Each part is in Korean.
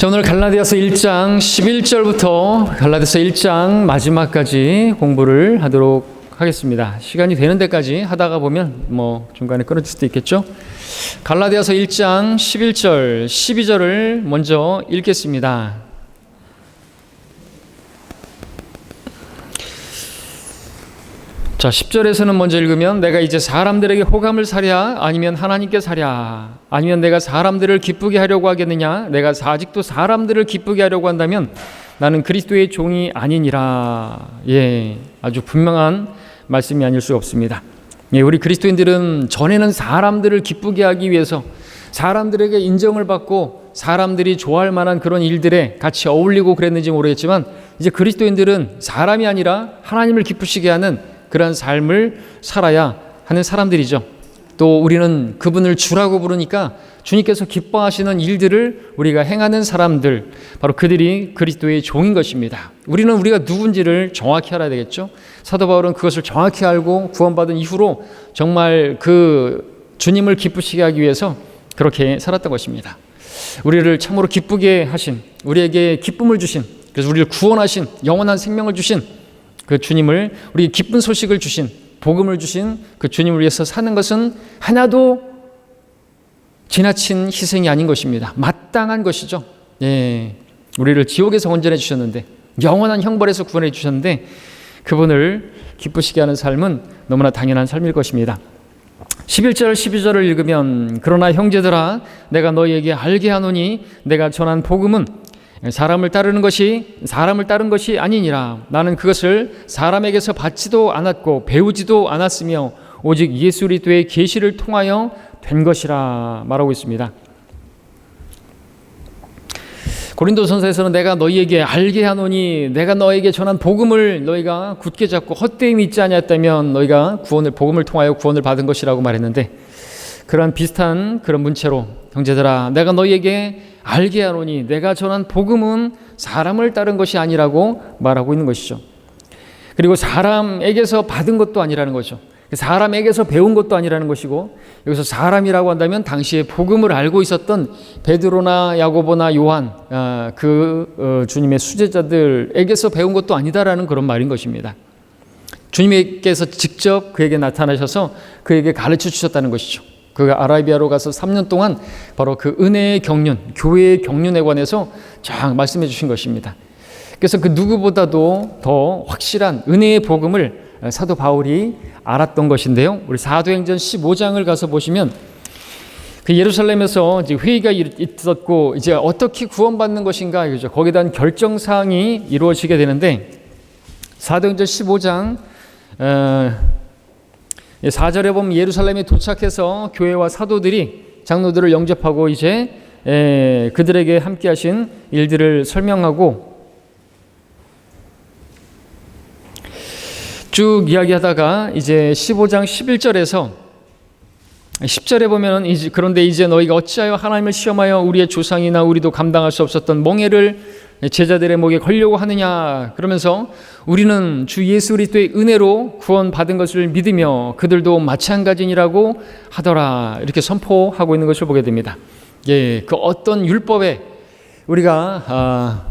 자, 오늘 갈라디아서 1장 11절부터 갈라디아서 1장 마지막까지 공부를 하도록 하겠습니다. 시간이 되는 데까지 하다가 보면 중간에 끊어질 수도 있겠죠. 갈라디아서 1장 11절 12절을 먼저 읽겠습니다. 자, 10절에서는 먼저 읽으면 내가 이제 사람들에게 호감을 사랴 아니면 하나님께 사랴 아니면 내가 사람들을 기쁘게 하려고 하겠느냐 내가 아직도 사람들을 기쁘게 하려고 한다면 나는 그리스도의 종이 아니니라. 아주 분명한 말씀이 아닐 수 없습니다. 우리 그리스도인들은 전에는 사람들을 기쁘게 하기 위해서 사람들에게 인정을 받고 사람들이 좋아할 만한 그런 일들에 같이 어울리고 그랬는지 모르겠지만 이제 그리스도인들은 사람이 아니라 하나님을 기쁘시게 하는 그러한 삶을 살아야 하는 사람들이죠. 또 우리는 그분을 주라고 부르니까 주님께서 기뻐하시는 일들을 우리가 행하는 사람들, 바로 그들이 그리스도의 종인 것입니다. 우리는 우리가 누군지를 정확히 알아야 되겠죠. 사도 바울은 그것을 정확히 알고 구원받은 이후로 정말 그 주님을 기쁘시게 하기 위해서 그렇게 살았던 것입니다. 우리를 참으로 기쁘게 하신, 우리에게 기쁨을 주신, 그래서 우리를 구원하신, 영원한 생명을 주신 그 주님을, 우리 기쁜 소식을 주신, 복음을 주신 그 주님을 위해서 사는 것은 하나도 지나친 희생이 아닌 것입니다. 마땅한 것이죠. 우리를 지옥에서 건져내 주셨는데, 영원한 형벌에서 구원해 주셨는데 그분을 기쁘시게 하는 삶은 너무나 당연한 삶일 것입니다. 11절 12절을 읽으면 그러나 형제들아 내가 너희에게 알게 하노니 내가 전한 복음은 사람을 따른 것이 아니니라. 나는 그것을 사람에게서 받지도 않았고 배우지도 않았으며 오직 예수 그리스도의 계시를 통하여 된 것이라 말하고 있습니다. 고린도전서에서는 내가 너희에게 알게 하노니, 내가 너에게 전한 복음을 너희가 굳게 잡고 헛되이 있지 아니했다면 너희가 복음을 통하여 구원을 받은 것이라고 말했는데, 그런 비슷한 그런 문체로 형제들아 내가 너희에게 알게 하노니 내가 전한 복음은 사람을 따른 것이 아니라고 말하고 있는 것이죠. 그리고 사람에게서 받은 것도 아니라는 거죠. 사람에게서 배운 것도 아니라는 것이고, 여기서 사람이라고 한다면 당시에 복음을 알고 있었던 베드로나 야고보나 요한, 주님의 수제자들에게서 배운 것도 아니다라는 그런 말인 것입니다. 주님께서 직접 그에게 나타나셔서 그에게 가르쳐 주셨다는 것이죠. 그가 아라비아로 가서 3년 동안 바로 그 은혜의 경륜, 교회의 경륜에 관해서 쫙 말씀해 주신 것입니다. 그래서 그 누구보다도 더 확실한 은혜의 복음을 사도 바울이 알았던 것인데요. 우리 사도행전 15장을 가서 보시면 그 예루살렘에서 이제 회의가 있었고 이제 어떻게 구원받는 것인가, 그죠? 거기에 대한 결정사항이 이루어지게 되는데, 사도행전 15장 4절에 보면 예루살렘에 도착해서 교회와 사도들이 장로들을 영접하고 이제 그들에게 함께 하신 일들을 설명하고 쭉 이야기하다가 이제 15장 11절에서 10절에 보면 그런데 이제 너희가 어찌하여 하나님을 시험하여 우리의 조상이나 우리도 감당할 수 없었던 멍에를 제자들의 목에 걸려고 하느냐, 그러면서 우리는 주 예수 그리스도의 은혜로 구원받은 것을 믿으며 그들도 마찬가지니라고 하더라, 이렇게 선포하고 있는 것을 보게 됩니다. 그 어떤 율법에 우리가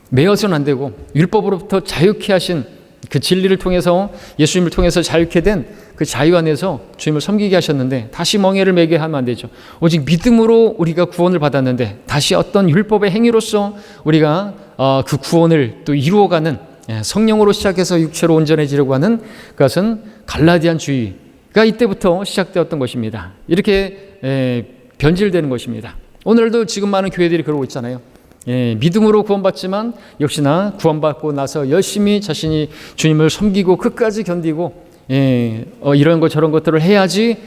매여서는 안 되고 율법으로부터 자유케 하신 그 진리를 통해서, 예수님을 통해서 자유케 된 그 자유 안에서 주님을 섬기게 하셨는데 다시 멍에를 매게 하면 안 되죠. 오직 믿음으로 우리가 구원을 받았는데 다시 어떤 율법의 행위로서 우리가 그 구원을 또 이루어가는, 성령으로 시작해서 육체로 온전해지려고 하는 그것은 갈라디안주의가 이때부터 시작되었던 것입니다. 이렇게 변질되는 것입니다. 오늘도 지금 많은 교회들이 그러고 있잖아요. 믿음으로 구원받지만 역시나 구원받고 나서 열심히 자신이 주님을 섬기고 끝까지 견디고 이런 것 저런 것들을 해야지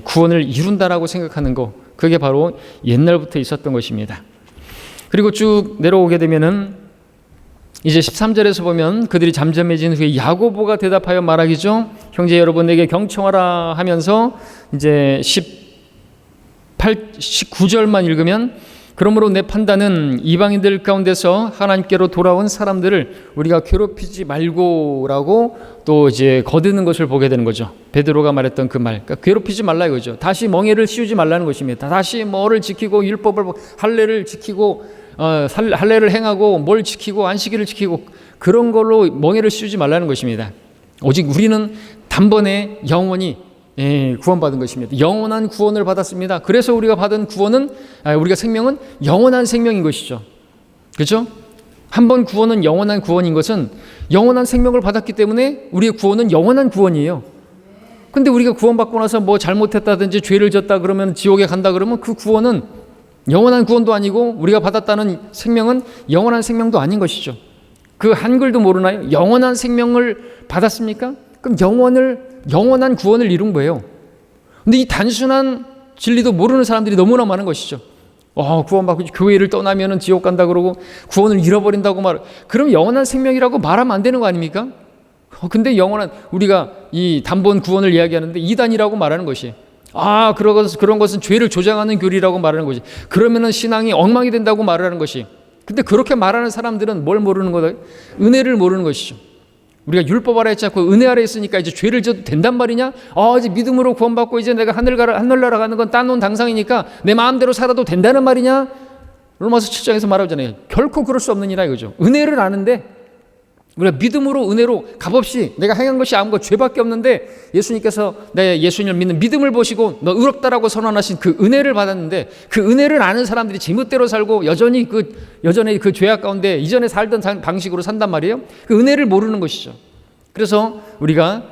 구원을 이룬다라고 생각하는 거, 그게 바로 옛날부터 있었던 것입니다. 그리고 쭉 내려오게 되면은 이제 13절에서 보면 그들이 잠잠해진 후에 야고보가 대답하여 말하기죠. 형제 여러분 내게 경청하라 하면서 이제 19절만 읽으면 그러므로 내 판단은 이방인들 가운데서 하나님께로 돌아온 사람들을 우리가 괴롭히지 말고라고 또 이제 거드는 것을 보게 되는 거죠. 베드로가 말했던 그 말, 그러니까 괴롭히지 말라 이거죠. 다시 멍에를 씌우지 말라는 것입니다. 다시 뭐를 지키고 율법을 할례를 지키고 할례를 행하고 뭘 지키고 안식일을 지키고 그런 걸로 멍에를 씌우지 말라는 것입니다. 오직 우리는 단번에 영원히 구원받은 것입니다. 영원한 구원을 받았습니다. 그래서 우리가 받은 구원은 우리가 생명은 영원한 생명인 것이죠. 그렇죠? 한 번 구원은 영원한 구원인 것은 영원한 생명을 받았기 때문에 우리의 구원은 영원한 구원이에요. 근데 우리가 구원받고 나서 뭐 잘못했다든지 죄를 졌다 그러면 지옥에 간다 그러면 그 구원은 영원한 구원도 아니고 우리가 받았다는 생명은 영원한 생명도 아닌 것이죠. 그 한글도 모르나요? 영원한 생명을 받았습니까? 그럼 영원한 구원을 이룬 거예요. 근데 이 단순한 진리도 모르는 사람들이 너무나 많은 것이죠. 구원받고 교회를 떠나면은 지옥 간다 그러고 구원을 잃어버린다고 그럼 영원한 생명이라고 말하면 안 되는 거 아닙니까? 근데 우리가 이 단번 구원을 이야기하는데 이단이라고 말하는 것이 그런 것은 죄를 조장하는 교리라고 말하는 것이 그러면은 신앙이 엉망이 된다고 말하는 것이 근데 그렇게 말하는 사람들은 뭘 모르는 거다? 은혜를 모르는 것이죠. 우리가 율법 아래 있지 않고 은혜 아래 있으니까 이제 죄를 져도 된단 말이냐? 이제 믿음으로 구원받고 이제 내가 하늘나라 가는 건 따놓은 당상이니까 내 마음대로 살아도 된다는 말이냐? 로마서 7장에서 말하잖아요. 결코 그럴 수 없느니라 이거죠. 은혜를 아는데 우리가 믿음으로 은혜로 값없이 내가 행한 것이 아무것도 죄밖에 없는데 예수님께서 내 예수님을 믿는 믿음을 보시고 너 의롭다라고 선언하신 그 은혜를 받았는데 그 은혜를 아는 사람들이 제멋대로 살고 여전히 그 죄악 가운데 이전에 살던 방식으로 산단 말이에요. 그 은혜를 모르는 것이죠. 그래서 우리가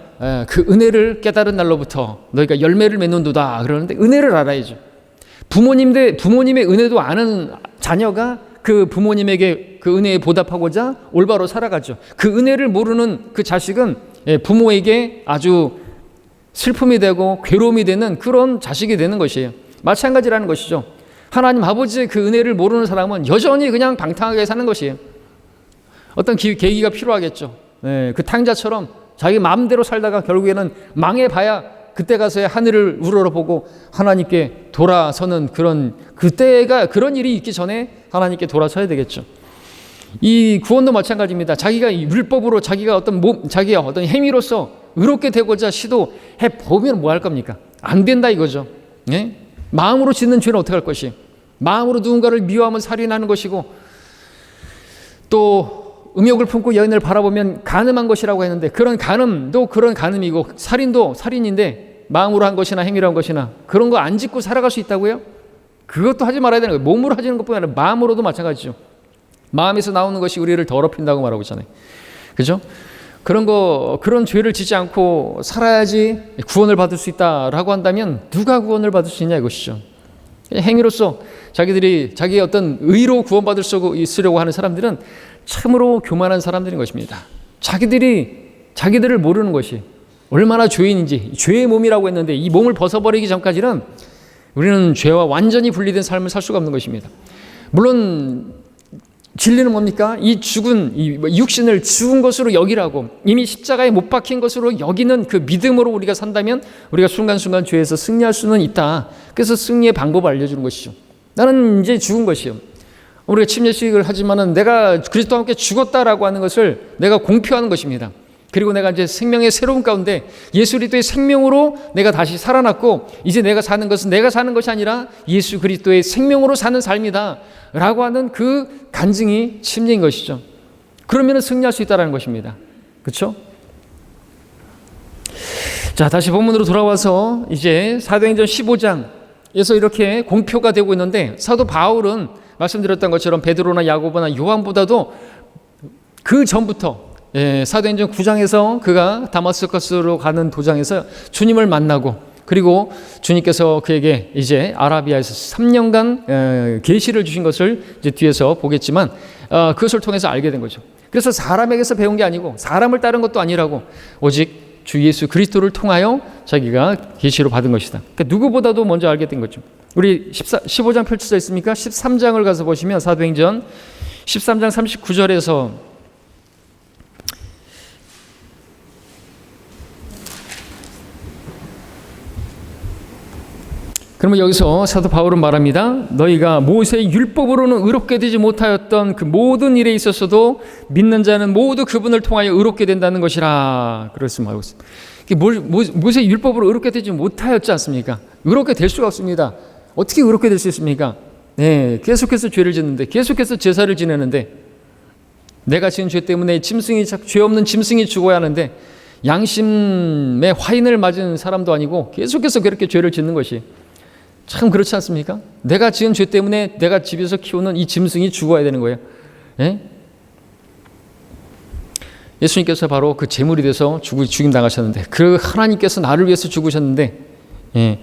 그 은혜를 깨달은 날로부터 너희가 열매를 맺는도다 그러는데 은혜를 알아야죠. 부모님의 은혜도 아는 자녀가 그 부모님에게 그 은혜에 보답하고자 올바로 살아가죠. 그 은혜를 모르는 그 자식은 부모에게 아주 슬픔이 되고 괴로움이 되는 그런 자식이 되는 것이에요. 마찬가지라는 것이죠. 하나님 아버지의 그 은혜를 모르는 사람은 여전히 그냥 방탕하게 사는 것이에요. 어떤 계기가 필요하겠죠. 그 탕자처럼 자기 마음대로 살다가 결국에는 망해봐야 그때 가서야 하늘을 우러러보고 하나님께 돌아서는 그런 일이 있기 전에 하나님께 돌아서야 되겠죠. 이 구원도 마찬가지입니다. 자기가 율법으로 자기가 자기의 어떤 행위로서 의롭게 되고자 시도해 보면 뭐 할 겁니까? 안 된다 이거죠. 마음으로 짓는 죄는 어떻게 할 것이? 마음으로 누군가를 미워하면 살인하는 것이고 또 음욕을 품고 여인을 바라보면 간음한 것이라고 했는데 그런 간음도 그런 간음이고 살인도 살인인데 마음으로 한 것이나 행위로 한 것이나 그런 거 안 짓고 살아갈 수 있다고요? 그것도 하지 말아야 되는 거예요. 몸으로 하시는 것뿐만 아니라 마음으로도 마찬가지죠. 마음에서 나오는 것이 우리를 더럽힌다고 말하고 있잖아요. 그죠? 그런 죄를 짓지 않고 살아야지 구원을 받을 수 있다라고 한다면 누가 구원을 받을 수 있냐 이것이죠. 행위로서 자기의 어떤 의로 구원받을 수 있으려고 하는 사람들은 참으로 교만한 사람들인 것입니다. 자기들을 모르는 것이 얼마나 죄인인지 죄의 몸이라고 했는데 이 몸을 벗어버리기 전까지는 우리는 죄와 완전히 분리된 삶을 살 수가 없는 것입니다. 물론 진리는 뭡니까? 이 육신을 죽은 것으로 여기라고 이미 십자가에 못 박힌 것으로 여기는 그 믿음으로 우리가 산다면 우리가 순간순간 죄에서 승리할 수는 있다. 그래서 승리의 방법을 알려주는 것이죠. 나는 이제 죽은 것이요. 우리가 침례식을 하지만은 내가 그리스도와 함께 죽었다라고 하는 것을 내가 공표하는 것입니다. 그리고 내가 이제 생명의 새로운 가운데 예수 그리스도의 생명으로 내가 다시 살아났고 이제 내가 사는 것은 내가 사는 것이 아니라 예수 그리스도의 생명으로 사는 삶이다 라고 하는 그 간증이 침례인 것이죠. 그러면 승리할 수 있다는 것입니다. 그렇죠? 자, 다시 본문으로 돌아와서 이제 사도행전 15장에서 이렇게 공표가 되고 있는데 사도 바울은 말씀드렸던 것처럼 베드로나 야고보나 요한보다도 그 전부터 사도행전 9장에서 그가 다마스커스로 가는 도장에서 주님을 만나고 그리고 주님께서 그에게 이제 아라비아에서 3년간 계시를 주신 것을 이제 뒤에서 보겠지만 그것을 통해서 알게 된 거죠. 그래서 사람에게서 배운 게 아니고 사람을 따른 것도 아니라고 오직 주 예수 그리스도를 통하여 자기가 계시로 받은 것이다. 그러니까 누구보다도 먼저 알게 된 거죠. 우리 15장 펼쳐져 있습니까? 13장을 가서 보시면 사도행전 13장 39절에서 그러면 여기서 사도 바울은 말합니다. 너희가 모세의 율법으로는 의롭게 되지 못하였던 그 모든 일에 있어서도 믿는 자는 모두 그분을 통하여 의롭게 된다는 것이라. 그렇게 말하고 있습니다. 모세의 율법으로 의롭게 되지 못하였지 않습니까? 의롭게 될 수가 없습니다. 어떻게 의롭게 될 수 있습니까? 네, 계속해서 죄를 짓는데, 계속해서 제사를 지내는데, 내가 지은 죄 때문에 죄 없는 짐승이 죽어야 하는데 양심의 화인을 맞은 사람도 아니고 계속해서 그렇게 죄를 짓는 것이 참 그렇지 않습니까? 내가 지은 죄 때문에 내가 집에서 키우는 이 짐승이 죽어야 되는 거예요. 예? 예수님께서 바로 그 제물이 돼서 죽임 당하셨는데, 그 하나님께서 나를 위해서 죽으셨는데, 예,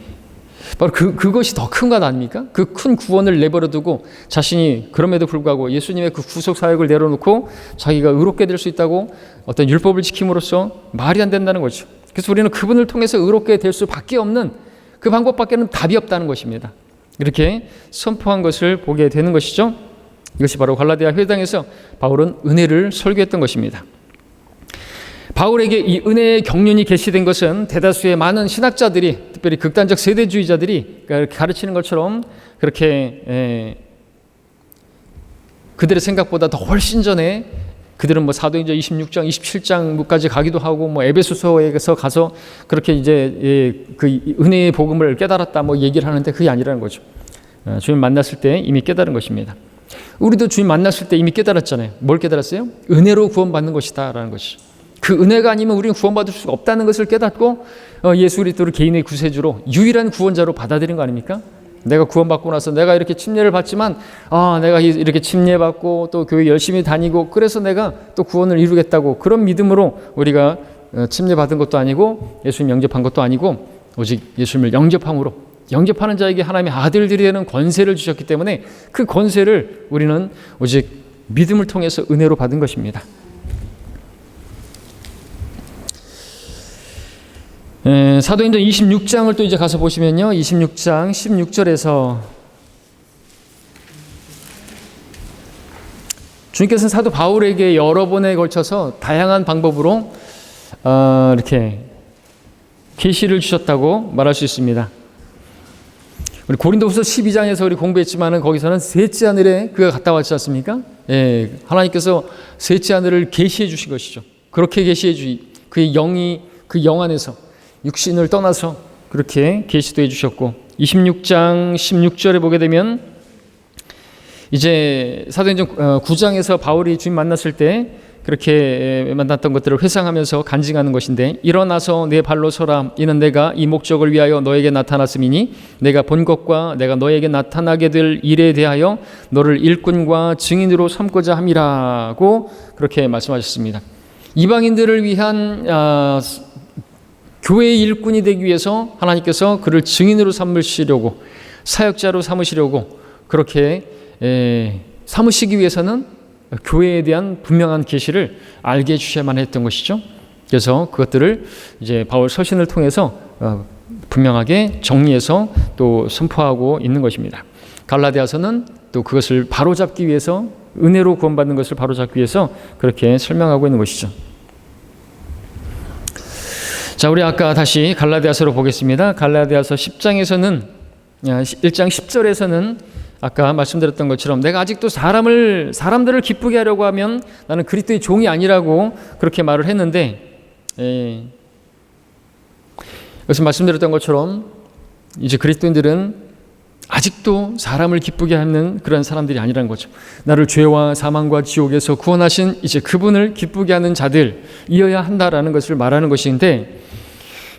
바로 그것이 더 큰 것 아닙니까? 그 큰 구원을 내버려 두고 자신이 그럼에도 불구하고 예수님의 그 구속 사역을 내려놓고 자기가 의롭게 될 수 있다고 어떤 율법을 지킴으로써 말이 안 된다는 거죠. 그래서 우리는 그분을 통해서 의롭게 될 수밖에 없는 그 방법밖에는 답이 없다는 것입니다. 이렇게 선포한 것을 보게 되는 것이죠. 이것이 바로 갈라디아 회당에서 바울은 은혜를 설교했던 것입니다. 바울에게 이 은혜의 경륜이 계시된 것은 대다수의 많은 신학자들이, 특별히 극단적 세대주의자들이 가르치는 것처럼 그렇게 그들의 생각보다 더 훨씬 전에, 그들은 뭐 사도행전 26장, 27장까지 가기도 하고, 뭐 에베소서에서 가서 그렇게 이제 그 은혜의 복음을 깨달았다 뭐 얘기를 하는데 그게 아니라는 거죠. 주님 만났을 때 이미 깨달은 것입니다. 우리도 주님 만났을 때 이미 깨달았잖아요. 뭘 깨달았어요? 은혜로 구원받는 것이다라는 것이. 그 은혜가 아니면 우리는 구원받을 수가 없다는 것을 깨닫고 예수 그리스도를 개인의 구세주로, 유일한 구원자로 받아들인 거 아닙니까? 내가 구원받고 나서 내가 이렇게 침례를 받지만 내가 이렇게 침례받고 또 교회 열심히 다니고 그래서 내가 또 구원을 이루겠다고, 그런 믿음으로 우리가 침례받은 것도 아니고 예수님 영접한 것도 아니고, 오직 예수님을 영접함으로, 영접하는 자에게 하나님의 아들들이 되는 권세를 주셨기 때문에 그 권세를 우리는 오직 믿음을 통해서 은혜로 받은 것입니다. 사도행전 26장을 또 이제 가서 보시면요, 26장 16절에서 주님께서는 사도 바울에게 여러 번에 걸쳐서 다양한 방법으로 이렇게 계시를 주셨다고 말할 수 있습니다. 우리 고린도후서 12장에서 우리 공부했지만은 거기서는 셋째 하늘에 그가 갔다 왔지 않습니까? 예, 하나님께서 셋째 하늘을 계시해 주신 것이죠. 그렇게 계시해 주이, 그의 영이 그 영 안에서 육신을 떠나서 그렇게 계시도 해주셨고, 26장 16절에 보게 되면 이제 사도행전 9장에서 바울이 주님 만났을 때 그렇게 만났던 것들을 회상하면서 간증하는 것인데, 일어나서 내 발로 서라. 이는 내가 이 목적을 위하여 너에게 나타났음이니 내가 본 것과 내가 너에게 나타나게 될 일에 대하여 너를 일꾼과 증인으로 삼고자 함이라고 그렇게 말씀하셨습니다. 이방인들을 위한 교회의 일꾼이 되기 위해서 하나님께서 그를 증인으로 삼으시려고, 사역자로 삼으시려고 그렇게 삼으시기 위해서는 교회에 대한 분명한 계시를 알게 해주셔야만 했던 것이죠. 그래서 그것들을 이제 바울 서신을 통해서 분명하게 정리해서 또 선포하고 있는 것입니다. 갈라디아서는 또 그것을 바로잡기 위해서, 은혜로 구원받는 것을 바로잡기 위해서 그렇게 설명하고 있는 것이죠. 자, 우리 아까 다시 갈라디아서로 보겠습니다. 갈라디아서 10장에서는 1장 10절에서는 아까 말씀드렸던 것처럼 내가 아직도 사람들을 기쁘게 하려고 하면 나는 그리스도의 종이 아니라고 그렇게 말을 했는데, 여기서 말씀드렸던 것처럼 이제 그리스도인들은 아직도 사람을 기쁘게 하는 그런 사람들이 아니라는 거죠. 나를 죄와 사망과 지옥에서 구원하신 이제 그분을 기쁘게 하는 자들이어야 한다라는 것을 말하는 것인데,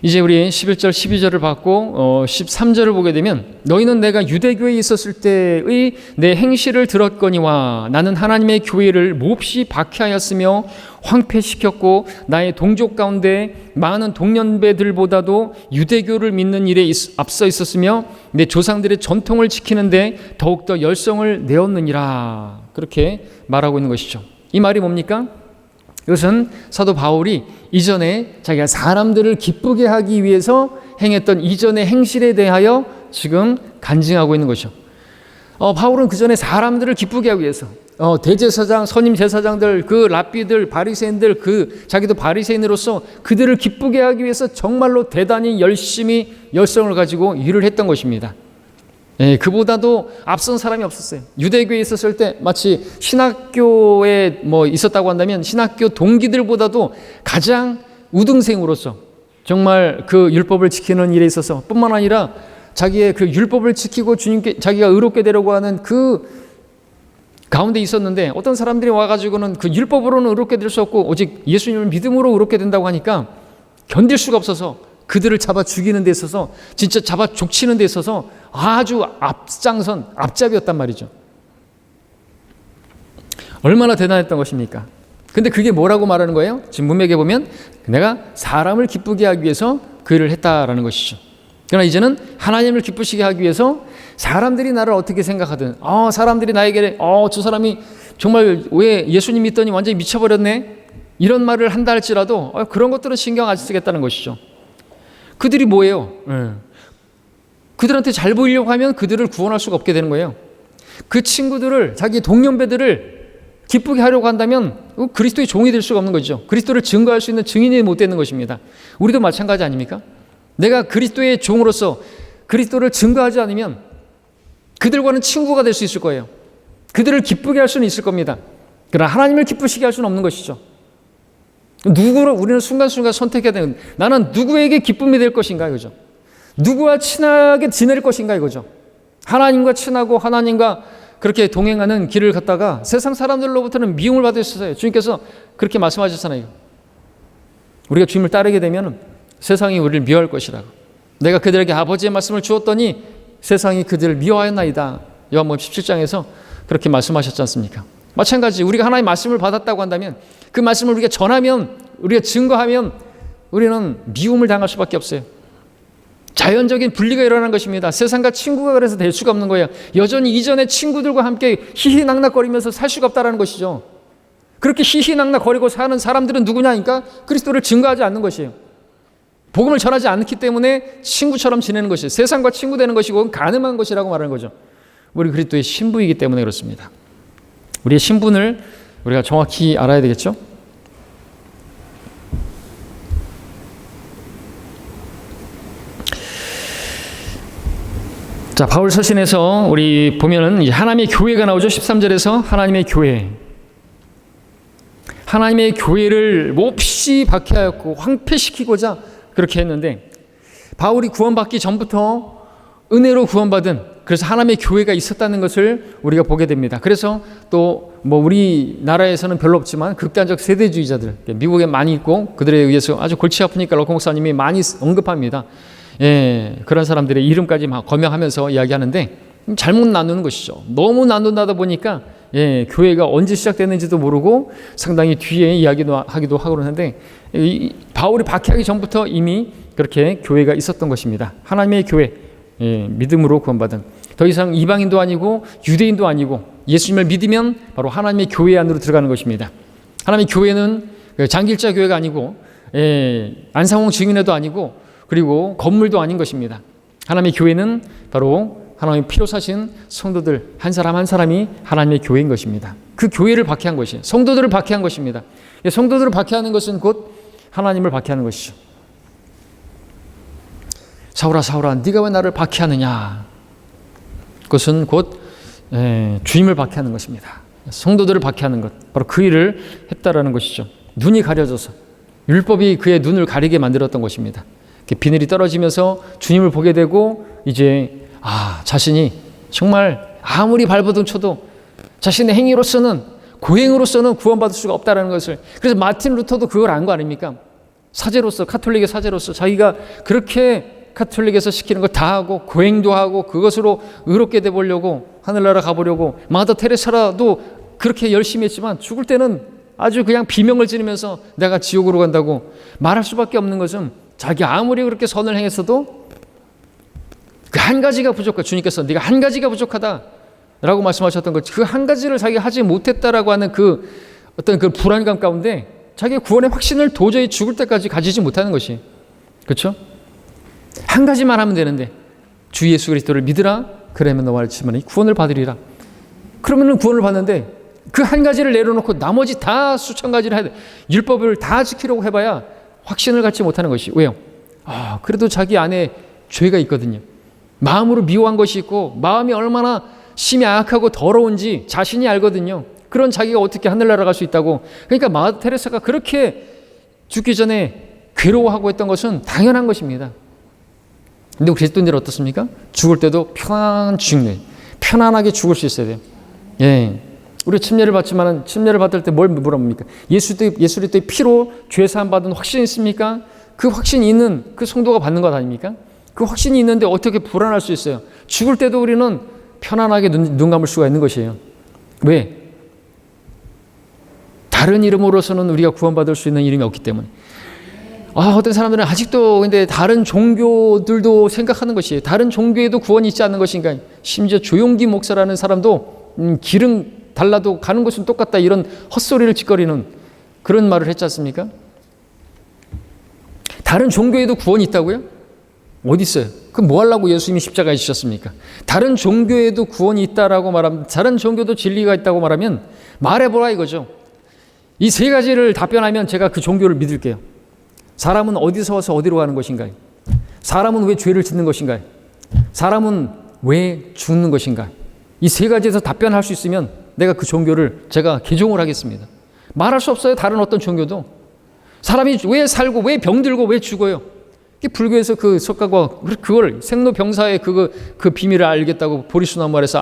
이제 우리 11절 12절을 받고 13절을 보게 되면 너희는 내가 유대교에 있었을 때의 내 행실을 들었거니와 나는 하나님의 교회를 몹시 박해하였으며 황폐시켰고 나의 동족 가운데 많은 동년배들보다도 유대교를 믿는 일에 앞서 있었으며 내 조상들의 전통을 지키는데 더욱더 열성을 내었느니라, 그렇게 말하고 있는 것이죠. 이 말이 뭡니까? 이것은 사도 바울이 이전에 자기가 사람들을 기쁘게 하기 위해서 행했던 이전의 행실에 대하여 지금 간증하고 있는 것이죠. 바울은 그 전에 사람들을 기쁘게 하기 위해서 대제사장, 선임 제사장들, 그 랍비들, 바리새인들, 자기도 바리새인으로서 그들을 기쁘게 하기 위해서 정말로 대단히 열심히 열성을 가지고 일을 했던 것입니다. 그보다도 앞선 사람이 없었어요. 유대교에 있었을 때 마치 신학교에 있었다고 한다면 신학교 동기들보다도 가장 우등생으로서 정말 그 율법을 지키는 일에 있어서 뿐만 아니라 자기의 그 율법을 지키고 주님께 자기가 의롭게 되려고 하는 그 가운데 있었는데 어떤 사람들이 와가지고는 그 율법으로는 의롭게 될 수 없고 오직 예수님을 믿음으로 의롭게 된다고 하니까 견딜 수가 없어서 그들을 잡아 죽이는 데 있어서 진짜 잡아 족치는 데 있어서 아주 앞잡이였단 말이죠. 얼마나 대단했던 것입니까? 근데 그게 뭐라고 말하는 거예요? 지금 문맥에 보면 내가 사람을 기쁘게 하기 위해서 그 일을 했다라는 것이죠. 그러나 이제는 하나님을 기쁘시게 하기 위해서 사람들이 나를 어떻게 생각하든 사람들이 나에게 저 사람이 정말 왜 예수님 믿더니 완전히 미쳐버렸네 이런 말을 한다 할지라도 그런 것들은 신경 안 쓰겠다는 것이죠. 그들이 뭐예요? 그들한테 잘 보이려고 하면 그들을 구원할 수가 없게 되는 거예요. 그 친구들을 자기 동년배들을 기쁘게 하려고 한다면 그리스도의 종이 될 수가 없는 거죠. 그리스도를 증거할 수 있는 증인이 못 되는 것입니다. 우리도 마찬가지 아닙니까? 내가 그리스도의 종으로서 그리스도를 증거하지 않으면 그들과는 친구가 될 수 있을 거예요. 그들을 기쁘게 할 수는 있을 겁니다. 그러나 하나님을 기쁘시게 할 수는 없는 것이죠. 누구를 우리는 순간순간 선택해야 되는, 나는 누구에게 기쁨이 될 것인가 이거죠. 누구와 친하게 지낼 것인가 이거죠. 하나님과 친하고 하나님과 그렇게 동행하는 길을 걷다가 세상 사람들로부터는 미움을 받을 수 있어요. 주님께서 그렇게 말씀하셨잖아요. 우리가 주님을 따르게 되면 세상이 우리를 미워할 것이라고. 내가 그들에게 아버지의 말씀을 주었더니 세상이 그들을 미워하였나이다. 요한복음 17장에서 그렇게 말씀하셨지 않습니까? 마찬가지 우리가 하나님의 말씀을 받았다고 한다면 그 말씀을 우리가 전하면, 우리가 증거하면 우리는 미움을 당할 수밖에 없어요. 자연적인 분리가 일어나는 것입니다. 세상과 친구가 그래서 될 수가 없는 거예요. 여전히 이전에 친구들과 함께 히히낙낙거리면서 살 수가 없다는 것이죠. 그렇게 히히낙낙거리고 사는 사람들은 누구냐니까 그리스도를 증거하지 않는 것이에요. 복음을 전하지 않기 때문에 친구처럼 지내는 것이 세상과 친구 되는 것이고 가늠한 것이라고 말하는 거죠. 우리 그리스도의 신부이기 때문에 그렇습니다. 우리의 신분을 우리가 정확히 알아야 되겠죠? 자, 바울 서신에서 우리 보면은 이제 하나님의 교회가 나오죠. 13절에서 하나님의 교회. 하나님의 교회를 몹시 박해하였고 황폐시키고자 그렇게 했는데 바울이 구원받기 전부터 은혜로 구원받은 그래서 하나님의 교회가 있었다는 것을 우리가 보게 됩니다. 그래서 또 뭐 우리나라에서는 별로 없지만 극단적 세대주의자들 미국에 많이 있고 그들에 의해서 아주 골치 아프니까 럭커 목사님이 많이 언급합니다. 예, 그런 사람들의 이름까지 막 거명하면서 이야기하는데 잘못 나누는 것이죠. 너무 나눈다 보니까 교회가 언제 시작됐는지도 모르고 상당히 뒤에 이야기도 하기도 하고 그러는데 바울이 박해하기 전부터 이미 그렇게 교회가 있었던 것입니다. 하나님의 교회, 믿음으로 구원받은 더 이상 이방인도 아니고 유대인도 아니고 예수님을 믿으면 바로 하나님의 교회 안으로 들어가는 것입니다. 하나님의 교회는 장길자 교회가 아니고 안상홍 증인회도 아니고 그리고 건물도 아닌 것입니다. 하나님의 교회는 바로 하나님의 피로 사신 성도들 한 사람 한 사람이 하나님의 교회인 것입니다. 그 교회를 박해한 것이 성도들을 박해한 것입니다. 성도들을 박해하는 것은 곧 하나님을 박해하는 것이죠. 사울아 사울아 네가 왜 나를 박해하느냐. 그것은 곧 주님을 박해하는 것입니다. 성도들을 박해하는 것 바로 그 일을 했다라는 것이죠. 눈이 가려져서 율법이 그의 눈을 가리게 만들었던 것입니다. 비늘이 떨어지면서 주님을 보게 되고 이제 자신이 정말 아무리 발버둥 쳐도 자신의 행위로서는 고행으로서는 구원받을 수가 없다는 것을 그래서 마틴 루터도 그걸 안 거 아닙니까? 사제로서 카톨릭의 사제로서 자기가 그렇게 카톨릭에서 시키는 걸 다 하고 고행도 하고 그것으로 의롭게 돼 보려고 하늘나라 가보려고 마더 테레사라도 그렇게 열심히 했지만 죽을 때는 아주 그냥 비명을 지르면서 내가 지옥으로 간다고 말할 수밖에 없는 것은 자기 아무리 그렇게 선을 행했어도 그 한 가지가 부족하다. 주님께서 네가 한 가지가 부족하다라고 말씀하셨던 것, 그 한 가지를 자기가 하지 못했다라고 하는 그 어떤 그 불안감 가운데 자기의 구원의 확신을 도저히 죽을 때까지 가지지 못하는 것이 그렇죠? 한 가지만 하면 되는데 주 예수 그리스도를 믿으라 그러면 너와 지만이 구원을 받으리라. 그러면은 구원을 받는데 그 한 가지를 내려놓고 나머지 다 수천 가지를 해야 돼. 율법을 다 지키려고 해봐야 확신을 갖지 못하는 것이 왜요? 그래도 자기 안에 죄가 있거든요. 마음으로 미워한 것이 있고 마음이 얼마나 심히 악하고 더러운지 자신이 알거든요. 그런 자기가 어떻게 하늘나라 갈 수 있다고. 그러니까 마더 테레사가 그렇게 죽기 전에 괴로워하고 했던 것은 당연한 것입니다. 근데 그리스도인들은 어떻습니까? 죽을 때도 편안하게 죽을 수 있어야 돼요. 예. 우리 침례를 받지만은 침례를 받을 때 뭘 물어봅니까? 예수 그리스도의 피로 죄 사함 받은 확신이 있습니까? 그 확신이 있는 그 성도가 받는 것 아닙니까? 그 확신이 있는데 어떻게 불안할 수 있어요? 죽을 때도 우리는 편안하게 눈 감을 수가 있는 것이에요. 왜? 다른 이름으로서는 우리가 구원받을 수 있는 이름이 없기 때문에. 어떤 사람들은 아직도 근데 다른 종교들도 생각하는 것이에요. 다른 종교에도 구원이 있지 않는 것인가? 심지어 조용기 목사라는 사람도 기름 달라도 가는 곳은 똑같다, 이런 헛소리를 짓거리는 그런 말을 했지 않습니까? 다른 종교에도 구원이 있다고요? 어디 있어요? 그럼 뭐 하려고 예수님이 십자가에 지셨습니까? 다른 종교에도 구원이 있다라고 말하면, 다른 종교도 진리가 있다고 말하면 말해보라 이거죠. 이 세 가지를 답변하면 제가 그 종교를 믿을게요. 사람은 어디서 와서 어디로 가는 것인가요? 사람은 왜 죄를 짓는 것인가요? 사람은 왜 죽는 것인가요? 이 세 가지에서 답변할 수 있으면 내가 그 종교를 제가 개종을 하겠습니다. 말할 수 없어요. 다른 어떤 종교도. 사람이 왜 살고 왜 병들고 왜 죽어요? 불교에서 그 석가가 그걸 생로병사의 그 비밀을 알겠다고 보리수나무 아래서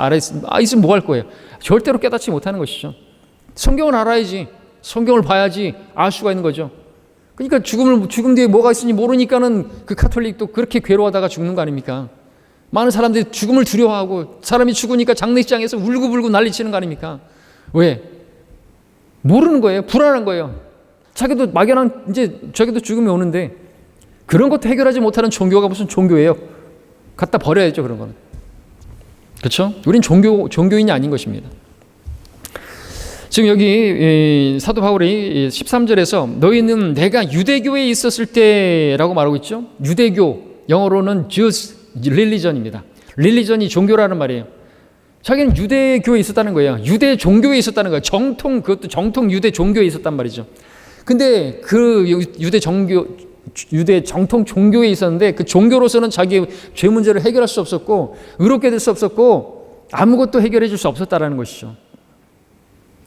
있으면 뭐 할 거예요? 절대로 깨닫지 못하는 것이죠. 성경을 알아야지, 성경을 봐야지 알 수가 있는 거죠. 그러니까 죽음 뒤에 뭐가 있으니 모르니까는 그 카톨릭도 그렇게 괴로워하다가 죽는 거 아닙니까? 많은 사람들이 죽음을 두려워하고 사람이 죽으니까 장례식장에서 울고불고 난리치는 거 아닙니까? 왜? 모르는 거예요. 불안한 거예요. 자기도 막연한 자기도 죽음이 오는데 그런 것도 해결하지 못하는 종교가 무슨 종교예요? 갖다 버려야죠, 그런 거는. 그렇죠? 우린 종교인이 아닌 것입니다. 지금 여기 사도 바울이 13절에서 너희는 내가 유대교에 있었을 때라고 말하고 있죠. 유대교, 영어로는 Jews religion입니다. religion이 종교라는 말이에요. 자기는 유대교에 있었다는 거예요. 유대 종교에 있었다는 거예요. 그것도 정통 유대 종교에 있었단 말이죠. 근데 그 유대 정통 종교에 있었는데 그 종교로서는 자기의 죄 문제를 해결할 수 없었고 의롭게 될 수 없었고 아무것도 해결해 줄 수 없었다라는 것이죠.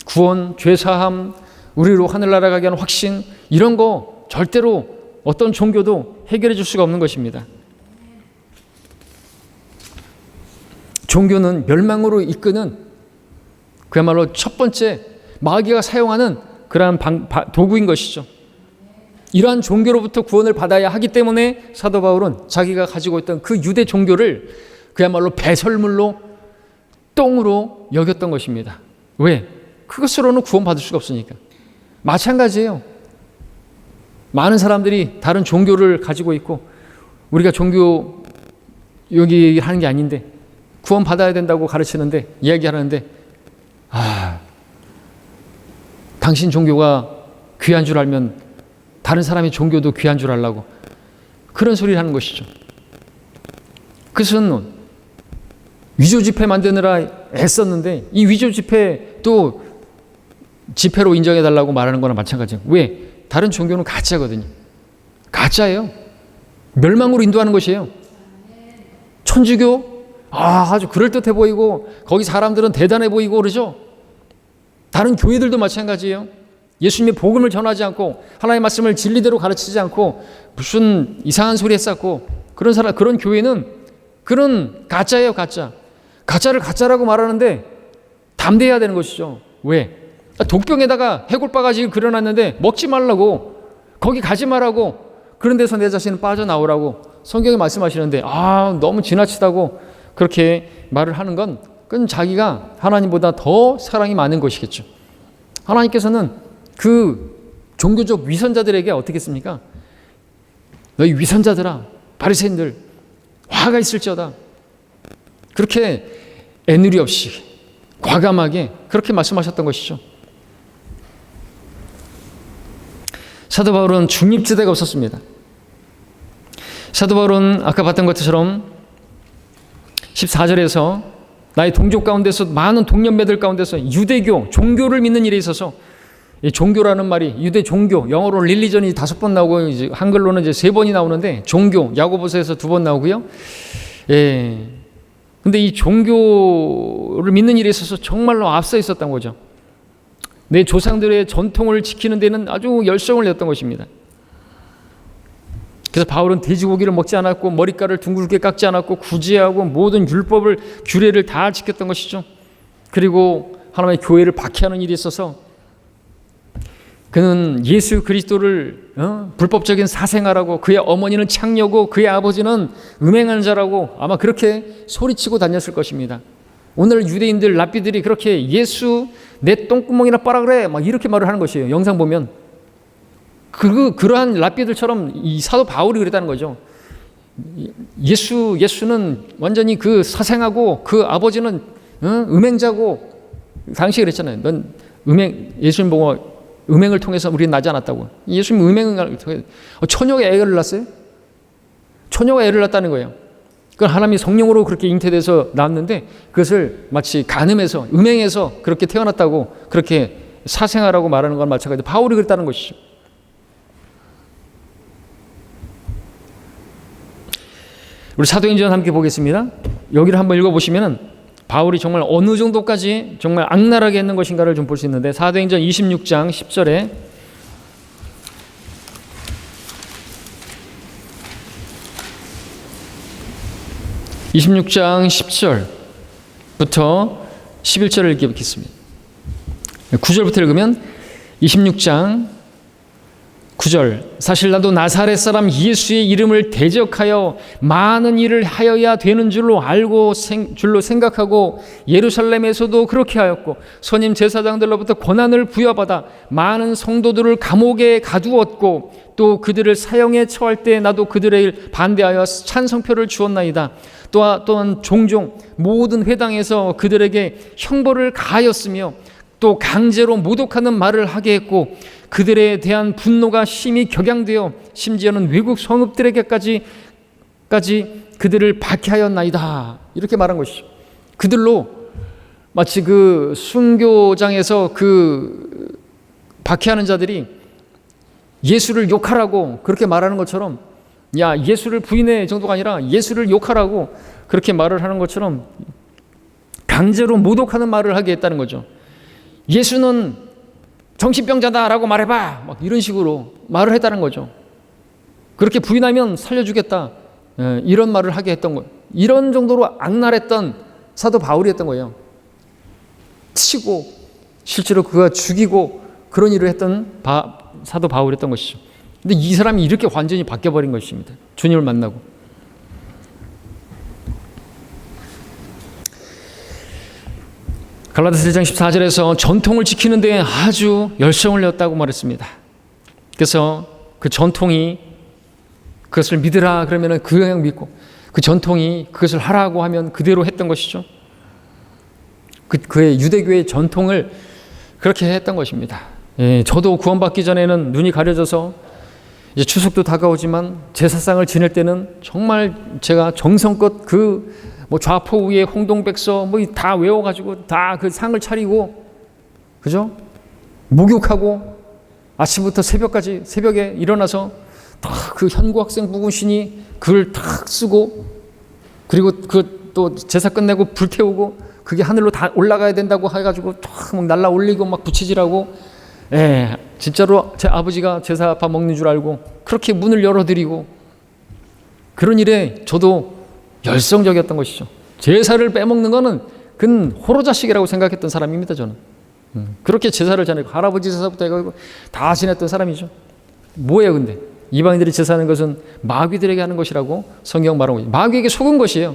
구원, 죄사함, 우리로 하늘나라 가게 하는 확신, 이런 거 절대로 어떤 종교도 해결해 줄 수가 없는 것입니다. 종교는 멸망으로 이끄는 그야말로 첫 번째 마귀가 사용하는 그러한 도구인 것이죠. 이러한 종교로부터 구원을 받아야 하기 때문에 사도 바울은 자기가 가지고 있던 그 유대 종교를 그야말로 배설물로, 똥으로 여겼던 것입니다. 왜? 그것으로는 구원받을 수가 없으니까. 마찬가지예요. 많은 사람들이 다른 종교를 가지고 있고 우리가 종교 여기 하는 게 아닌데 구원받아야 된다고 가르치는데 이야기하는데 당신 종교가 귀한 줄 알면 다른 사람의 종교도 귀한 줄 알라고 그런 소리를 하는 것이죠. 그것은 위조 지폐 만드느라 애썼는데 이 위조 지폐도 지폐로 인정해달라고 말하는 거나 마찬가지예요. 왜? 다른 종교는 가짜거든요. 가짜예요. 멸망으로 인도하는 것이에요. 천주교? 아주 그럴듯해 보이고 거기 사람들은 대단해 보이고 그러죠. 다른 교회들도 마찬가지예요. 예수님의 복음을 전하지 않고 하나님의 말씀을 진리대로 가르치지 않고 무슨 이상한 소리 했었고 그런 교회는 그런 가짜예요. 가짜를 가짜라고 말하는데 담대해야 되는 것이죠. 왜? 독병에다가 해골바가지 그려놨는데 먹지 말라고, 거기 가지 말라고, 그런 데서 내 자신은 빠져나오라고 성경이 말씀하시는데 너무 지나치다고 그렇게 말을 하는 건 그건 자기가 하나님보다 더 사랑이 많은 것이겠죠. 하나님께서는 그 종교적 위선자들에게 어떻게 했습니까? 너희 위선자들아, 바리새인들, 화가 있을지어다. 그렇게 애누리 없이 과감하게 그렇게 말씀하셨던 것이죠. 사도 바울은 중립지대가 없었습니다. 사도 바울은 아까 봤던 것처럼 14절에서 나의 동족 가운데서 많은 동년배들 가운데서 유대교, 종교를 믿는 일에 있어서 이 종교라는 말이 유대 종교, 영어로 릴리전이 5번 나오고 이제 한글로는 이제 3번이 나오는데 종교, 야고보서에서 2번 나오고요. 근데 이 종교를 믿는 일에 있어서 정말로 앞서 있었던 거죠. 내 조상들의 전통을 지키는 데는 아주 열성을 냈던 것입니다. 그래서 바울은 돼지고기를 먹지 않았고 머리카락을 둥글게 깎지 않았고 구제하고 모든 율법을 규례를 다 지켰던 것이죠. 그리고 하나님의 교회를 박해하는 일이 있어서 그는 예수 그리스도를 불법적인 사생아라고, 그의 어머니는 창녀고 그의 아버지는 음행하는 자라고 아마 그렇게 소리치고 다녔을 것입니다. 오늘 유대인들 랍비들이 그렇게 예수 내 똥구멍이나 빨아 그래 막 이렇게 말을 하는 것이에요. 영상 보면 그러한 랍비들처럼 이 사도 바울이 그랬다는 거죠. 예수는 완전히 그 사생하고 그 아버지는 음행자고, 당시에 그랬잖아요. 넌 예수님 보고 음행을 통해서 우리는 나지 않았다고. 예수님 음행을 통해서 처녀가 애를 낳았어요. 처녀가 애를 낳았다는 거예요. 그건 하나님이 성령으로 그렇게 잉태돼서 낳았는데 그것을 마치 간음해서 음행해서 그렇게 태어났다고, 그렇게 사생아라고 말하는 건 마찬가지로 바울이 그랬다는 것이죠. 우리 사도행전 함께 보겠습니다. 여기를 한번 읽어보시면 바울이 정말 어느 정도까지 정말 악랄하게 했는 것인가를 좀 볼 수 있는데, 사도행전 26장 10절에 (26장 10절부터 11절을 읽겠습니다. 9절부터 읽으면 26장 9절, 사실 나도 나사렛 사람 예수의 이름을 대적하여 많은 일을 하여야 되는 줄로 생각하고 예루살렘에서도 그렇게 하였고 선임 제사장들로부터 권한을 부여받아 많은 성도들을 감옥에 가두었고 또 그들을 사형에 처할 때 나도 그들의 일 반대하여 찬성표를 주었나이다. 또한 종종 모든 회당에서 그들에게 형벌을 가하였으며 또 강제로 모독하는 말을 하게 했고 그들에 대한 분노가 심히 격양되어 심지어는 외국 성읍들에게까지 그들을 박해하였나이다. 이렇게 말한 것이죠. 그들로 마치 그 순교장에서 그 박해하는 자들이 예수를 욕하라고 그렇게 말하는 것처럼, 야 예수를 부인해 정도가 아니라 예수를 욕하라고 그렇게 말을 하는 것처럼 강제로 모독하는 말을 하게 했다는 거죠. 예수는 정신병자다라고 말해봐, 막 이런 식으로 말을 했다는 거죠. 그렇게 부인하면 살려주겠다, 이런 말을 하게 했던 거예요. 이런 정도로 악랄했던 사도 바울이었던 거예요. 치고 실제로 그가 죽이고 그런 일을 했던 사도 바울이었던 것이죠. 근데 이 사람이 이렇게 완전히 바뀌어버린 것입니다. 주님을 만나고. 갈라디아서 1장 14절에서 전통을 지키는 데 아주 열성을 냈다고 말했습니다. 그래서 그 전통이 그것을 믿으라 그러면 그냥 믿고, 그 전통이 그것을 하라고 하면 그대로 했던 것이죠. 그의 유대교의 전통을 그렇게 했던 것입니다. 예, 저도 구원받기 전에는 눈이 가려져서 이제 추석도 다가오지만 제사상을 지낼 때는 정말 제가 정성껏 뭐 좌포 우에 홍동백서 뭐 다 외워가지고 다 그 상을 차리고, 그죠? 목욕하고 아침부터 새벽에 일어나서 다 그 현구학생 부군신이 글을 탁 쓰고, 그리고 그 또 제사 끝내고 불 태우고 그게 하늘로 다 올라가야 된다고 해가지고 탁 날라 올리고 막 부채질하고, 예, 진짜로 제 아버지가 제사밥 먹는 줄 알고 그렇게 문을 열어드리고, 그런 일에 저도 열성적이었던 것이죠. 제사를 빼먹는 거는 그는 호로자식이라고 생각했던 사람입니다. 저는 그렇게 제사를 지내고 할아버지 제사부터 해가지고 다 지냈던 사람이죠. 뭐예요 근데? 이방인들이 제사하는 것은 마귀들에게 하는 것이라고 성경 말하고 있어요. 마귀에게 속은 것이에요.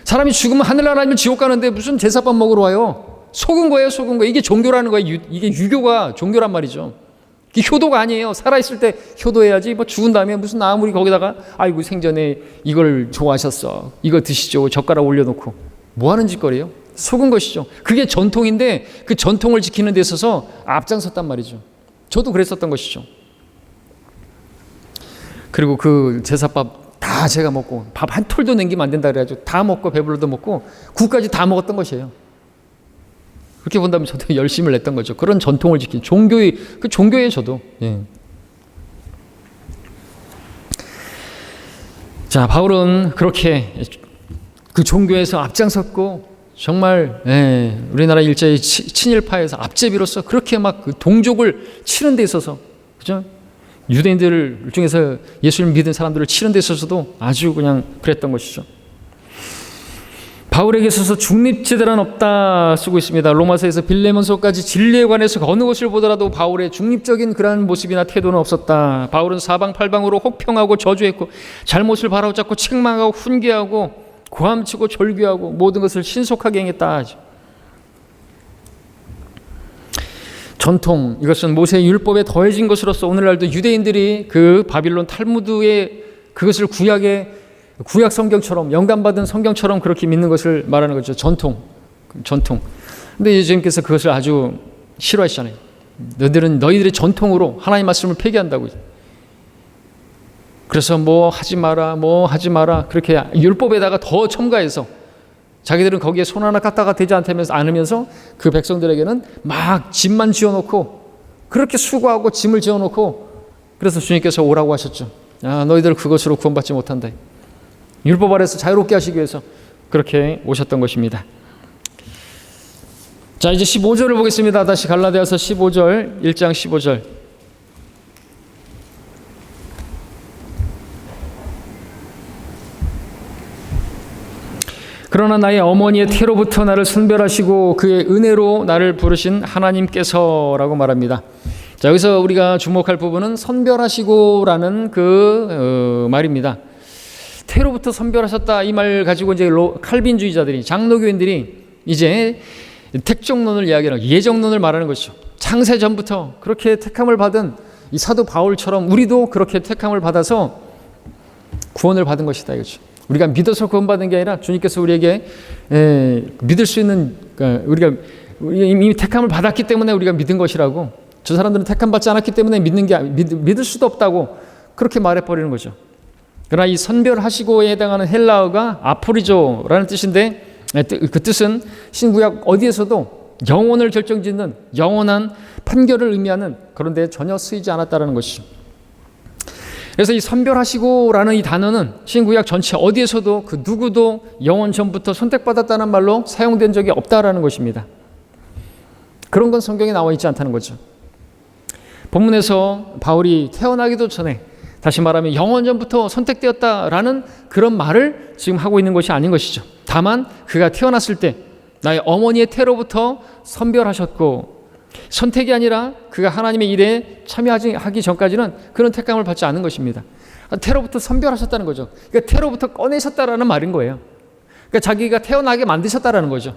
사람이 죽으면 하늘나라 아니면 지옥 가는데 무슨 제사밥 먹으러 와요? 속은 거예요. 이게 종교라는 거예요. 이게 유교가 종교란 말이죠. 이게 효도가 아니에요. 살아있을 때 효도해야지, 뭐 죽은 다음에 무슨 아무리 거기다가 아이고 생전에 이걸 좋아하셨어, 이거 드시죠, 젓가락 올려놓고 뭐 하는 짓거리예요? 속은 것이죠. 그게 전통인데 그 전통을 지키는 데 있어서 앞장섰단 말이죠. 저도 그랬었던 것이죠. 그리고 그 제사밥 다 제가 먹고, 밥 한 톨도 남기면 안 된다 그래가지고 다 먹고 배불러도 먹고 국까지 다 먹었던 것이에요. 그렇게 본다면 저도 열심을 냈던 거죠. 그런 전통을 지킨 종교예요, 저도. 예. 자, 바울은 그렇게 그 종교에서 앞장섰고, 정말 우리나라 일제의 친일파에서 앞제비로서 그렇게 막 그 동족을 치는 데 있어서, 그죠? 유대인들 중에서 예수를 믿은 사람들을 치는 데 있어서도 아주 그냥 그랬던 것이죠. 바울에게 있어서 중립지대란 없다 쓰고 있습니다. 로마서에서 빌레몬서까지 진리에 관해서 어느 것을 보더라도 바울의 중립적인 그러한 모습이나 태도는 없었다. 바울은 사방팔방으로 혹평하고 저주했고 잘못을 바로잡고 책망하고 훈계하고 고함치고 절규하고 모든 것을 신속하게 행했다. 전통, 이것은 모세의 율법에 더해진 것으로서 오늘날도 유대인들이 그 바빌론 탈무드의 그것을 구약 성경처럼 영감받은 성경처럼 그렇게 믿는 것을 말하는 거죠. 전통. 근데 예수님께서 그것을 아주 싫어하시잖아요. 너희들의 전통으로 하나님 말씀을 폐기한다고. 그래서 뭐 하지 마라 그렇게 율법에다가 더 첨가해서 자기들은 거기에 손 하나 까딱가 되지 않으면서 그 백성들에게는 막 짐만 지어놓고 그렇게 수고하고 짐을 지어놓고 그래서 주님께서 오라고 하셨죠. 너희들 그것으로 구원받지 못한다. 율법 아래서 자유롭게 하시기 위해서 그렇게 오셨던 것입니다. 자, 이제 15절을 보겠습니다. 다시 갈라디아서 15절, 1장 15절. 그러나 나의 어머니의 태로부터 나를 선별하시고 그의 은혜로 나를 부르신 하나님께서라고 말합니다. 자, 여기서 우리가 주목할 부분은 선별하시고라는 그 말입니다. 태로부터 선별하셨다 이 말 가지고 이제 칼빈주의자들이 장로교인들이 이제 택정론을 이야기하는 예정론을 말하는 것이죠. 창세 전부터 그렇게 택함을 받은 이 사도 바울처럼 우리도 그렇게 택함을 받아서 구원을 받은 것이다 이거죠. 우리가 믿어서 구원받은 게 아니라 주님께서 우리에게 믿을 수 있는 우리가 이미 택함을 받았기 때문에 우리가 믿은 것이라고. 저 사람들은 택함 받지 않았기 때문에 믿을 수도 없다고 그렇게 말해버리는 거죠. 그러나 이 선별하시고에 해당하는 헬라어가 아포리조라는 뜻인데 그 뜻은 신구약 어디에서도 영원을 결정짓는 영원한 판결을 의미하는 그런데 전혀 쓰이지 않았다는 것이죠. 그래서 이 선별하시고라는 이 단어는 신구약 전체 어디에서도 그 누구도 영원 전부터 선택받았다는 말로 사용된 적이 없다라는 것입니다. 그런 건 성경에 나와 있지 않다는 거죠. 본문에서 바울이 태어나기도 전에 다시 말하면 영원 전부터 선택되었다라는 그런 말을 지금 하고 있는 것이 아닌 것이죠. 다만 그가 태어났을 때 나의 어머니의 태로부터 선별하셨고 선택이 아니라 그가 하나님의 일에 참여하기 전까지는 그런 택감을 받지 않은 것입니다. 태로부터 선별하셨다는 거죠. 그러니까 태로부터 꺼내셨다라는 말인 거예요. 그러니까 자기가 태어나게 만드셨다라는 거죠.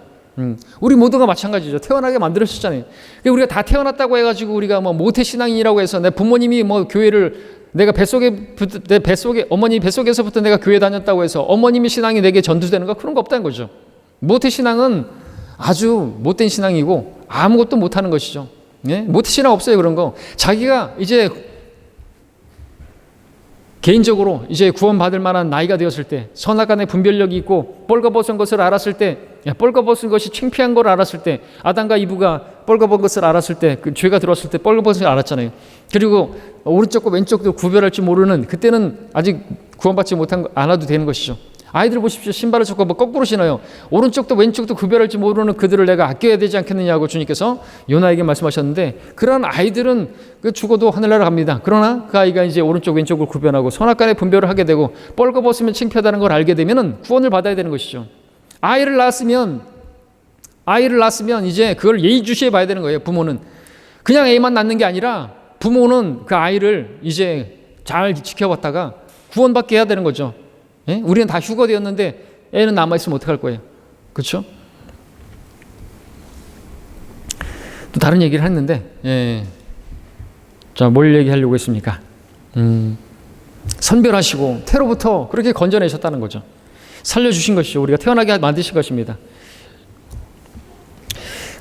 우리 모두가 마찬가지죠. 태어나게 만들었잖아요. 그러니까 우리가 다 태어났다고 해가지고 우리가 뭐 모태 신앙인이라고 해서 내 부모님이 뭐 교회를 내 뱃속에 어머니 뱃속에서부터 내가 교회 다녔다고 해서 어머님의 신앙이 내게 전수되는 거 그런 거 없다는 거죠. 모태 신앙은 아주 못된 신앙이고 아무것도 못하는 것이죠. 예? 모태 신앙 없어요. 그런 거. 자기가 이제 개인적으로 이제 구원받을 만한 나이가 되었을 때 선악간의 분별력이 있고 뻘거벗은 것을 알았을 때 뻘거벗은 것이 창피한 걸 알았을 때 아담과 이브가 뻘거벗은 것을 알았을 때 그 죄가 들어왔을 때 뻘거벗은 것을 알았잖아요. 그리고 오른쪽과 왼쪽도 구별할 줄 모르는 그때는 아직 구원받지 못한 않아도 되는 것이죠. 아이들 보십시오. 신발을 자꾸 뭐 거꾸로 신어요. 오른쪽도 왼쪽도 구별할 줄 모르는 그들을 내가 아껴야 되지 않겠느냐고 주님께서 요나에게 말씀하셨는데 그런 아이들은 죽어도 하늘나라 갑니다. 그러나 그 아이가 이제 오른쪽 왼쪽을 구별하고 선악간의 분별을 하게 되고 뻘거벗으면 창피하다는 걸 알게 되면은 구원을 받아야 되는 것이죠. 아이를 낳았으면 이제 그걸 예의주시해 봐야 되는 거예요. 부모는 그냥 애만 낳는 게 아니라 부모는 그 아이를 이제 잘 지켜봤다가 구원받게 해야 되는 거죠. 예? 우리는 다 휴거되었는데 애는 남아있으면 어떡할 거예요? 그렇죠? 또 다른 얘기를 했는데 자, 뭘 얘기하려고 했습니까? 선별하시고 태로부터 그렇게 건져내셨다는 거죠. 살려주신 것이죠. 우리가 태어나게 만드신 것입니다.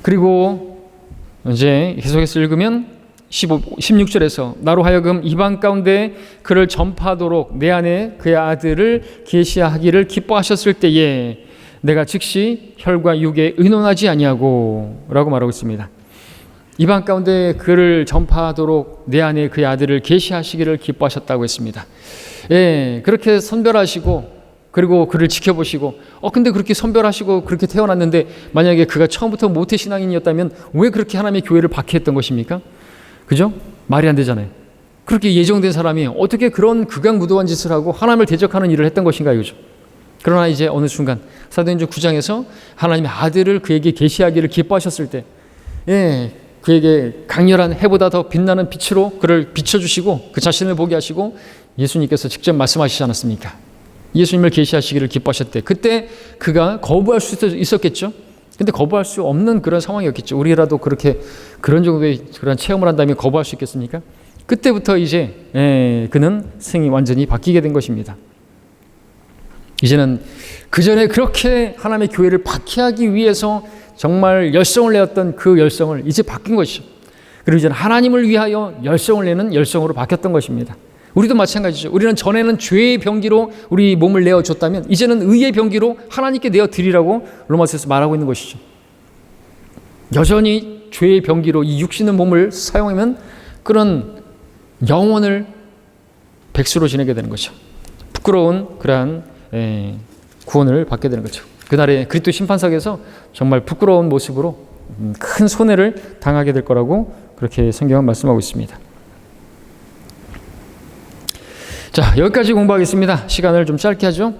그리고 이제 계속해서 읽으면 16절에서 나로 하여금 이방 가운데 그를 전파하도록 내 안에 그의 아들을 계시하기를 기뻐하셨을 때에 내가 즉시 혈과 육에 의논하지 아니하고 라고 말하고 있습니다. 이방 가운데 그를 전파하도록 내 안에 그의 아들을 계시하시기를 기뻐하셨다고 했습니다. 예, 그렇게 선별하시고 그리고 그를 지켜보시고 근데 그렇게 선별하시고 그렇게 태어났는데 만약에 그가 처음부터 모태신앙인이었다면 왜 그렇게 하나님의 교회를 박해했던 것입니까? 그죠? 말이 안 되잖아요. 그렇게 예정된 사람이 어떻게 그런 극악무도한 짓을 하고 하나님을 대적하는 일을 했던 것인가 이거죠. 그러나 이제 어느 순간 사도행전 9장에서 하나님의 아들을 그에게 계시하기를 기뻐하셨을 때, 그에게 강렬한 해보다 더 빛나는 빛으로 그를 비춰주시고 그 자신을 보게 하시고 예수님께서 직접 말씀하시지 않았습니까? 예수님을 계시하시기를 기뻐하셨대. 그때 그가 거부할 수 있었겠죠. 근데 거부할 수 없는 그런 상황이었겠죠. 우리라도 그렇게 그런 정도의 그런 체험을 한다면 거부할 수 있겠습니까? 그때부터 이제 그는 생이 완전히 바뀌게 된 것입니다. 이제는 그 전에 그렇게 하나님의 교회를 박해하기 위해서 정말 열성을 내었던 그 열성을 이제 바뀐 것이죠. 그리고 이제는 하나님을 위하여 열성을 내는 열성으로 바뀌었던 것입니다. 우리도 마찬가지죠. 우리는 전에는 죄의 병기로 우리 몸을 내어줬다면 이제는 의의 병기로 하나님께 내어드리라고 로마서에서 말하고 있는 것이죠. 여전히 죄의 병기로 이 육신의 몸을 사용하면 그런 영혼을 백수로 지내게 되는 거죠. 부끄러운 그러한 구원을 받게 되는 거죠. 그날에 그리스도 심판석에서 정말 부끄러운 모습으로 큰 손해를 당하게 될 거라고 그렇게 성경은 말씀하고 있습니다. 자, 여기까지 공부하겠습니다. 시간을 좀 짧게 하죠.